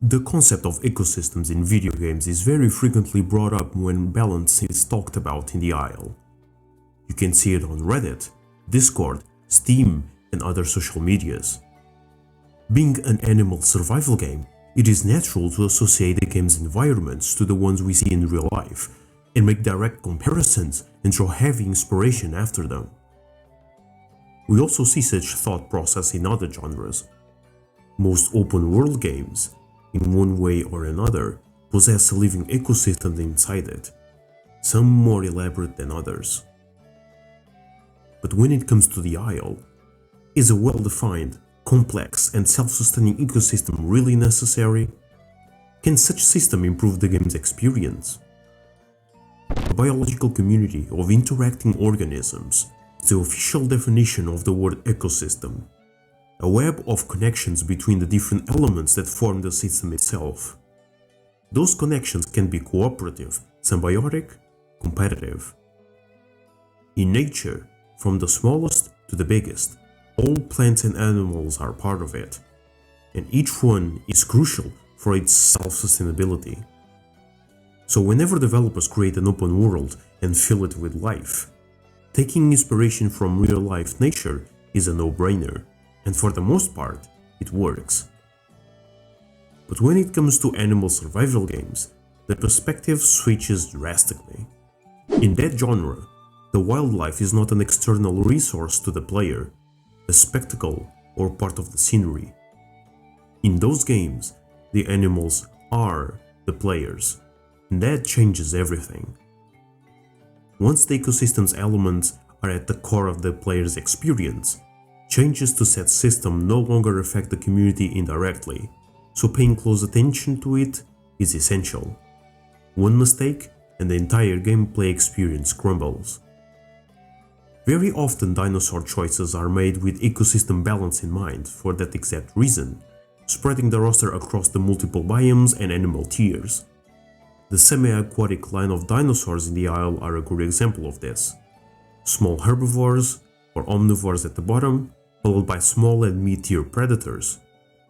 The concept of ecosystems in video games is very frequently brought up when balance is talked about in the aisle. You can see it on Reddit, Discord, Steam, and other social medias. Being an animal survival game, it is natural to associate the game's environments to the ones we see in real life, and make direct comparisons and draw heavy inspiration after them. We also see such thought process in other genres. Most open-world games, in one way or another, possess a living ecosystem inside it, some more elaborate than others. But when it comes to the Isle, is a well-defined, complex and self-sustaining ecosystem really necessary? Can such system improve the game's experience? A biological community of interacting organisms is the official definition of the word ecosystem, a web of connections between the different elements that form the system itself. Those connections can be cooperative, symbiotic, competitive. In nature, from the smallest to the biggest, all plants and animals are part of it, and each one is crucial for its self-sustainability. So whenever developers create an open world and fill it with life, taking inspiration from real-life nature is a no-brainer, and for the most part, it works. But when it comes to animal survival games, the perspective switches drastically. In that genre, the wildlife is not an external resource to the player, a spectacle or part of the scenery. In those games, the animals are the players, and that changes everything. Once the ecosystem's elements are at the core of the player's experience, changes to said system no longer affect the community indirectly, so paying close attention to it is essential. One mistake and the entire gameplay experience crumbles. Very often dinosaur choices are made with ecosystem balance in mind for that exact reason, spreading the roster across the multiple biomes and animal tiers. The semi-aquatic line of dinosaurs in the Isle are a good example of this. Small herbivores or omnivores at the bottom, followed by small and mid-tier predators,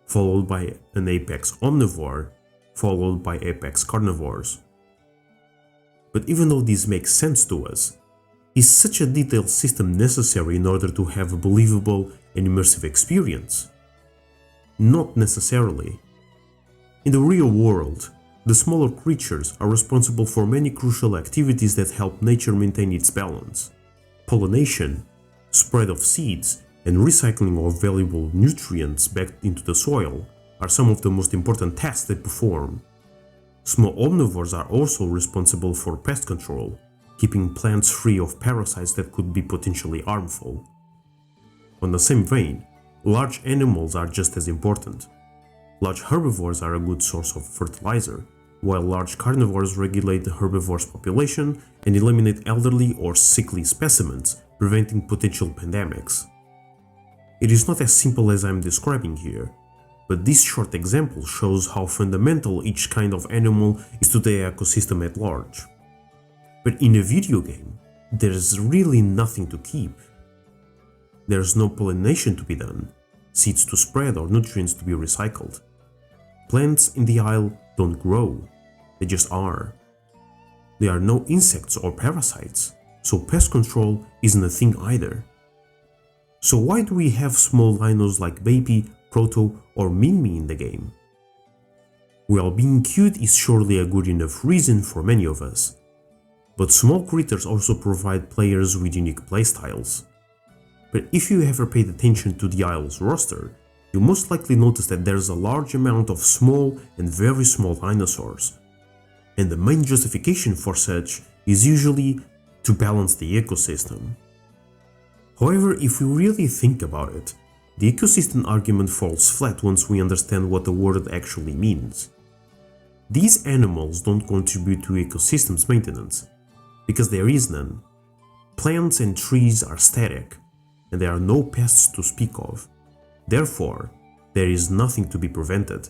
followed by an apex omnivore, followed by apex carnivores. But even though this makes sense to us, is such a detailed system necessary in order to have a believable and immersive experience? Not necessarily. In the real world, the smaller creatures are responsible for many crucial activities that help nature maintain its balance. Pollination, spread of seeds, and recycling of valuable nutrients back into the soil are some of the most important tasks they perform. Small omnivores are also responsible for pest control, keeping plants free of parasites that could be potentially harmful. On the same vein, large animals are just as important. Large herbivores are a good source of fertilizer, while large carnivores regulate the herbivore's population and eliminate elderly or sickly specimens, preventing potential pandemics. It is not as simple as I'm describing here, but this short example shows how fundamental each kind of animal is to the ecosystem at large. But in a video game, there's really nothing to keep. There's no pollination to be done, seeds to spread or nutrients to be recycled. Plants in the Isle don't grow, they just are. There are no insects or parasites, so pest control isn't a thing either. So why do we have small dinos like Baby, Proto or Mimi in the game? Well, being cute is surely a good enough reason for many of us. But small critters also provide players with unique playstyles. But if you ever paid attention to the Isle's roster, you most likely notice that there's a large amount of small and very small dinosaurs. And the main justification for such is usually to balance the ecosystem. However, if we really think about it, the ecosystem argument falls flat once we understand what the word actually means. These animals don't contribute to ecosystems maintenance, because there is none. Plants and trees are static, and there are no pests to speak of. Therefore, there is nothing to be prevented.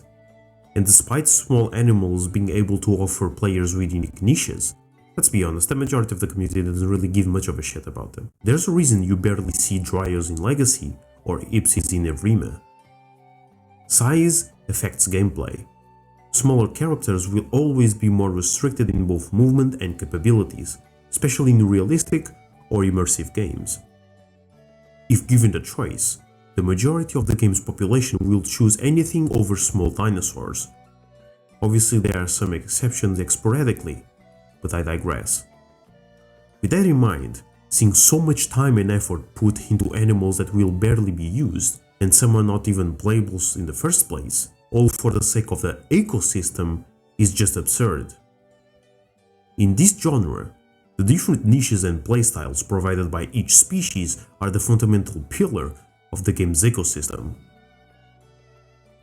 And despite small animals being able to offer players with unique niches, let's be honest, the majority of the community doesn't really give much of a shit about them. There's a reason you barely see Dryos in Legacy or Ipsids in Evrima. Size affects gameplay. Smaller characters will always be more restricted in both movement and capabilities, especially in realistic or immersive games. If given the choice, the majority of the game's population will choose anything over small dinosaurs. Obviously, there are some exceptions sporadically, but I digress. With that in mind, seeing so much time and effort put into animals that will barely be used, and some are not even playable in the first place, all for the sake of the ecosystem, is just absurd. In this genre, the different niches and playstyles provided by each species are the fundamental pillar of the game's ecosystem.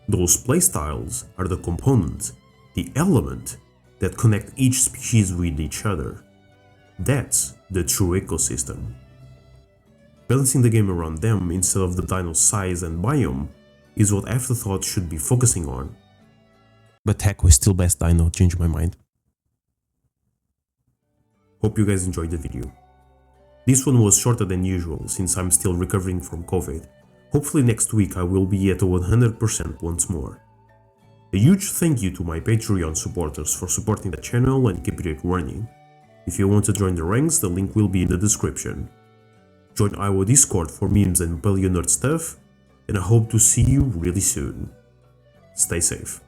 Those playstyles are the component, the element, that connect each species with each other. That's the true ecosystem. Balancing the game around them instead of the dino's size and biome is what Afterthought should be focusing on. But Taco is still best dino, changed my mind. Hope you guys enjoyed the video. This one was shorter than usual since I'm still recovering from COVID. Hopefully next week I will be at 100% once more. A huge thank you to my Patreon supporters for supporting the channel and keeping it running. If you want to join the ranks, the link will be in the description. Join our Discord for memes and paleo nerd stuff, and I hope to see you really soon. Stay safe.